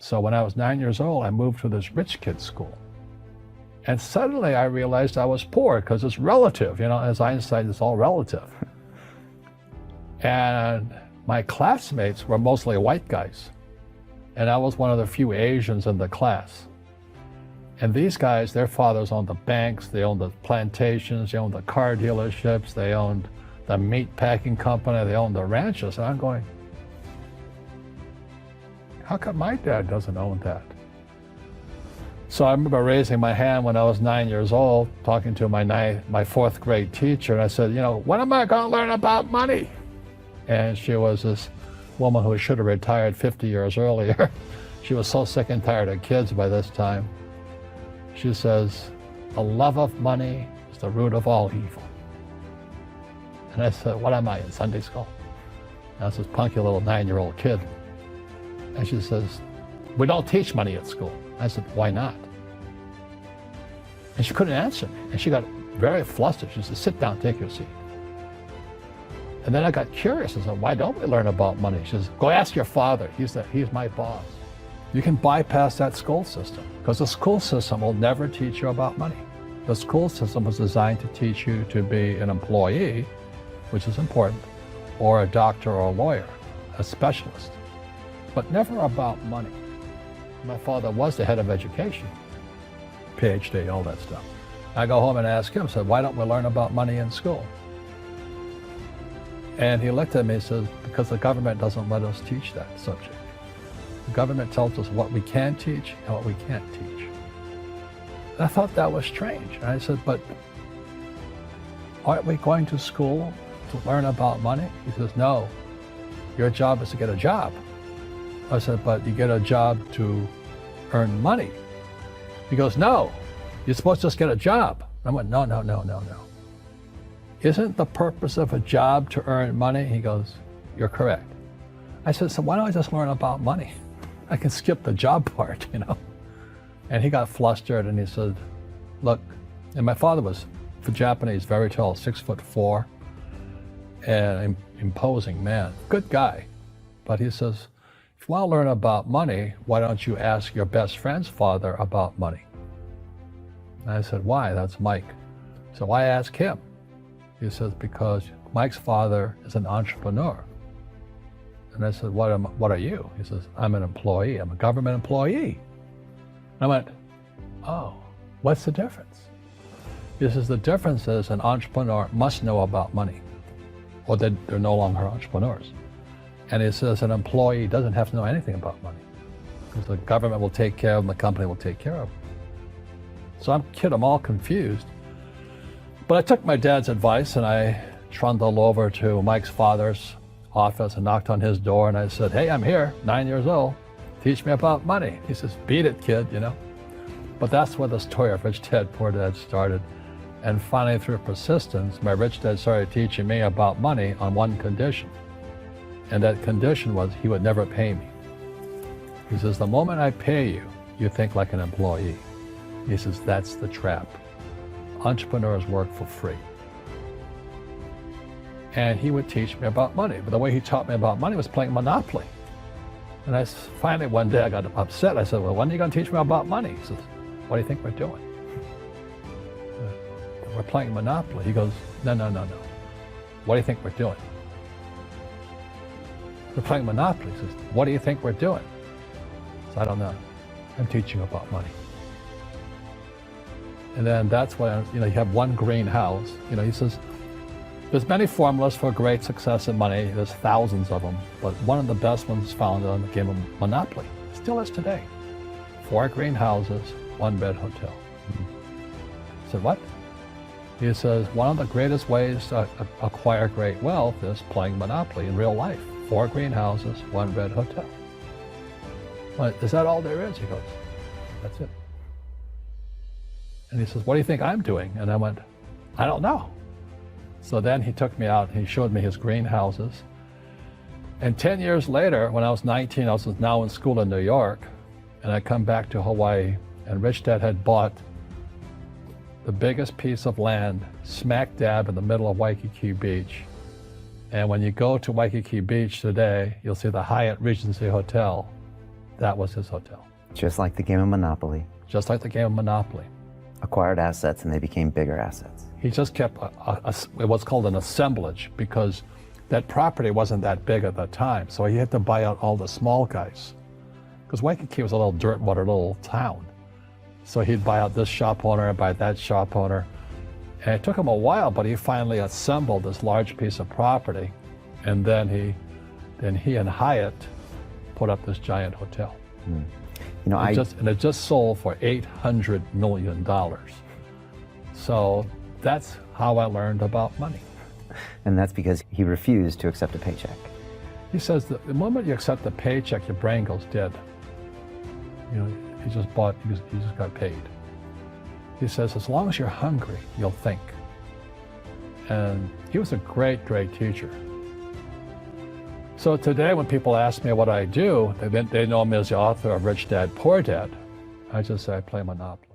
So when I was 9 years old, I moved to this rich kid's school. And suddenly I realized I was poor because it's relative, as Einstein, it's all relative. And my classmates were mostly white guys. And I was one of the few Asians in the class. And these guys, their fathers owned the banks, they owned the plantations, they owned the car dealerships, they owned the meat packing company, they owned the ranches. And I'm going, how come my dad doesn't own that? So I remember raising my hand when I was 9 years old, talking to my fourth grade teacher, and I said, when am I going to learn about money? And she was this woman who should have retired 50 years earlier. She was so sick and tired of kids by this time. She says, the love of money is the root of all evil. And I said, what am I, in Sunday school? And I was this punky little 9-year-old kid. And she says, we don't teach money at school. I said, why not? And she couldn't answer me. And she got very flustered. She said, sit down, take your seat. And then I got curious. I said, why don't we learn about money? She says, go ask your father. He's my boss. You can bypass that school system because the school system will never teach you about money. The school system was designed to teach you to be an employee, which is important, or a doctor or a lawyer, a specialist, but never about money. My father was the head of education, PhD, all that stuff. I go home and ask him, said, why don't we learn about money in school? And he looked at me and says, because the government doesn't let us teach that subject. The government tells us what we can teach and what we can't teach. And I thought that was strange. And I said, but aren't we going to school to learn about money? He says, no, your job is to get a job. I said, but you get a job to earn money. He goes, no, you're supposed to just get a job. I went, no. Isn't the purpose of a job to earn money? He goes, you're correct. I said, so why don't I just learn about money? I can skip the job part, And he got flustered and he said, look, and my father was, for Japanese, very tall, 6'4", and imposing man, good guy. But he says, if you want to learn about money, why don't you ask your best friend's father about money? And I said, why? That's Mike. So why ask him? He says, because Mike's father is an entrepreneur. And I said, what are you? He says, I'm an employee. I'm a government employee. And I went, oh, what's the difference? He says, the difference is an entrepreneur must know about money, or they're no longer entrepreneurs. And he says an employee doesn't have to know anything about money because the government will take care of them, the company will take care of them. So I'm all confused. But I took my dad's advice and I trundled over to Mike's father's office and knocked on his door and I said, hey, I'm here, 9 years old. Teach me about money. He says, beat it, kid, But that's where the story of Rich Dad, Poor Dad started. And finally, through persistence, my rich dad started teaching me about money on one condition. And that condition was he would never pay me. He says, the moment I pay you, you think like an employee. He says, that's the trap. Entrepreneurs work for free. And he would teach me about money. But the way he taught me about money was playing Monopoly. And finally one day I got upset. I said, well, when are you going to teach me about money? He says, what do you think we're doing? We're playing Monopoly. He goes, no. What do you think we're doing? We're playing Monopoly. He says, what do you think we're doing? I said, I don't know. I'm teaching about money. And then that's when, you have one greenhouse. He says, there's many formulas for great success in money. There's thousands of them. But one of the best ones found on the game of Monopoly. Still is today. 4 greenhouses, 1-bed hotel. I said, what? He says, one of the greatest ways to acquire great wealth is playing Monopoly in real life. 4 greenhouses, 1-bed hotel. Well, is that all there is? He goes, that's it. And he says, what do you think I'm doing? And I went, I don't know. So then he took me out and he showed me his greenhouses. And 10 years later, when I was 19, I was now in school in New York, and I come back to Hawaii, and Rich Dad had bought the biggest piece of land smack dab in the middle of Waikiki Beach. And when you go to Waikiki Beach today, you'll see the Hyatt Regency Hotel that was his hotel. Just like the game of Monopoly. Just like the game of Monopoly. Acquired assets and they became bigger assets. He just kept what's called an assemblage, because that property wasn't that big at the time, so he had to buy out all the small guys. Because Waikiki was a little dirt water little town. So he'd buy out this shop owner, buy that shop owner. And it took him a while, but he finally assembled this large piece of property. And then he and Hyatt put up this giant hotel. You know, it just sold for $800 million. So that's how I learned about money. And that's because he refused to accept a paycheck. He says that the moment you accept the paycheck, your brain goes dead. You know, he just got paid. He says, as long as you're hungry, you'll think. And he was a great, great teacher. So today when people ask me what I do, they know me as the author of Rich Dad, Poor Dad. I just say I play Monopoly.